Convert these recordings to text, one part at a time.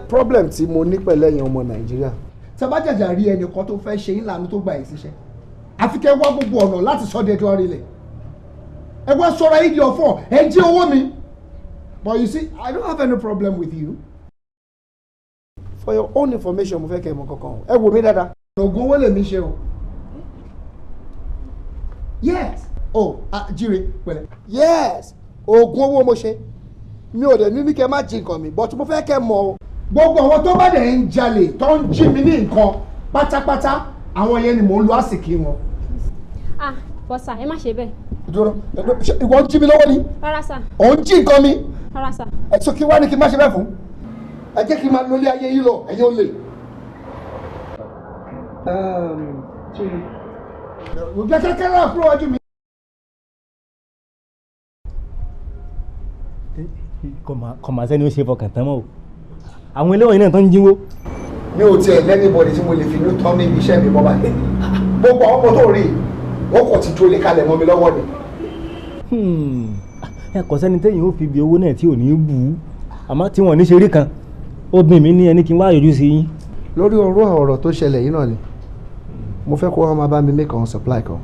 problem tí mo ní pẹ̀lú ẹ̀yin ọmọ Nàìjíríà. Tí a bá jàjà rí ẹnìkan tó fẹ́ ṣe ìlànà tó gba ìṣiṣẹ́ àfi kẹ́ wá gbogbo ọ̀nà láti sọ de ẹjọ́ rílẹ̀ ẹ wá sọ̀rọ̀ ayé di ọ̀fọ̀ ẹ jí owó mi. But you see, I don't have any problem with you. For your own information mo fẹ́ kẹ́ mọ̀ kankan ẹ wò mí dáadáa. Ògùn owó lèmi ṣe o. Yes. Oh, Jíre pẹ̀lẹ́. Yes, oògùn owó mo ṣe mi ò dẹ̀ ní kẹ́ má jí nǹkan mi but mo fẹ́ kẹ́ mọ̀ o. Gbogbo àwọn tó bá dẹ̀ ń jalè tó ń jí mi ní nǹkan pátápátá àwọn yẹn ni mò ń lo àsìkí wọn. Bọ́sà ẹ má ṣe bẹ́ẹ̀. Ìwọ ń jí mi lọ́wọ́ ni. Rárá sà. Ò ń jí nǹkan mi. Rárá sà. Ẹ̀sọ́ kí wá ní kí n má ṣe bẹ́ẹ̀ fún. Ẹ jẹ́ kí n máa lólé ayé yìí lọ ẹ̀yin ò lè. Òjò kẹ́kẹ́ náà kúrò wájú mi. Kọ̀mà sẹ́ni ó ṣe fọkàn tán mọ́ o. Àwọn eléwọ̀n náà tó ń jínwó. Mi ò tiẹ̀ lẹ́nìbọ̀dì tí mo lè fi inú tán níbi iṣẹ́ mi mọ́ báyìí. Gbogbo àwọn ọmọ tó rí wọ́n kò ti jolè kalẹ̀ mọ́ mi lọ́wọ́ ni. Ẹ kò sẹ́ni téèyàn ó fi ibi owó náà tí ò ní bù ú. Àmọ́ tí wọ́n ní ṣe rí kan, obìnrin mi ní ẹni kí n wá yọjú sí yín. Lórí ọ̀rọ̀ tó ṣẹlẹ̀ yìí náà ni mo fẹ́ kó wá máa bá mi make on supply kan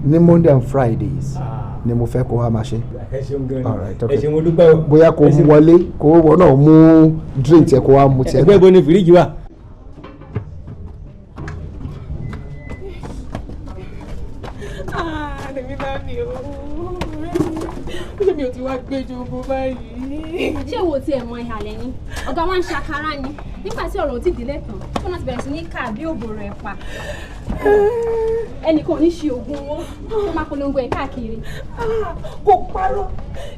ní Monday and Fridays ni mo fẹ́ kó wá máa ṣe. Ẹ ṣeun gan ni ẹ ṣeun mo dúpẹ́ o. Bóyá kó mú wọlé kó wọ́n náà mú drink tiẹ̀ kó wá mu tiẹ̀. Ẹgbẹ́ ibo ni fìríjì wà. Lèmi bá mi o. Ṣé mi ò ti wá gbé jogbo báyìí? Ṣé wo tiẹ̀ mọ ìhàlẹ̀ ni? Ọ̀gá wa ń ṣàkárá ni. Nígbà tí ọ̀rọ̀ ò tí délé tán, wọ́n náà ti bẹ̀rẹ̀ sí ní ká bí òbòrò ẹ̀ pa. Ẹnìkan ò ní ṣe oògùn owó tó máa polongo ẹ̀ káàkiri. Kò parọ́.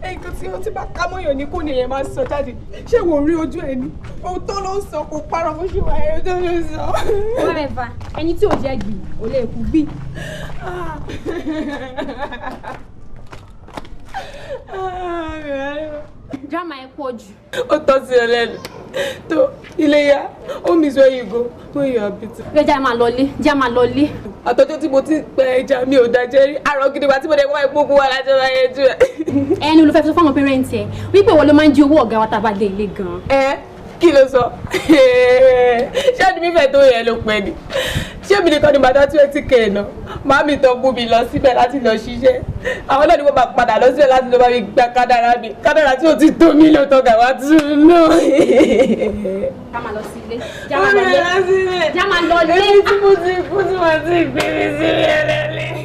Nǹkan tí ó ti bá ká mọ́yàn ní kò ní èèyàn máa sọ jáde. Ṣé wò rí ojú ẹ ni? Òótọ́ ló ń sọ kò parọ́ bó ṣe wà ẹ̀ tó ló ń sọ. Whatever, ẹni tí ò jẹ́ gbì ò lè kú gbì. Drama ẹ pọ̀ jù. Ó tọ́ sí ẹ lẹ́nu. Tó Iléyá, ó mi sọ ìgò fún ìyá bìtì. Rẹ́jà máa lọlé, já máa lọlé. Àtọ́jú tí mo ti pẹ ẹja mi ò dájẹ́ rí. Àrọ̀ gidi wa tí mo dẹ̀ wá ìgbógun wa lájọ́ láyé jù ẹ̀. Ẹni olùfẹ́ sọ fáwọn pẹ́rẹ́ǹtì ẹ̀ wípé wọ́n ló máa ń jí owó ọ̀gá wa tá a bá dé ilé gan-an. Kí ló sọ? Ṣé ẹni mi fẹ́ tó yẹ ló pẹ́ ni? Ṣé mi nìkan ni bàtà 20k náà? Màámi tó mú mi lọ síbẹ̀ láti lọ ṣiṣẹ́. Àwọn náà ni mo bá padà lọ síbẹ̀ láti lọ bá mi gba kádàrá mi. Kádàrá tí ò ti tó mi lọ tọ́gà wá tún lọ. Ká máa lọ sílé. Já máa lọlé. Já máa lọlé. Èmi tí mo ti kú tí wọ́n ti gbé mi sílẹ̀ lẹ́lẹ́.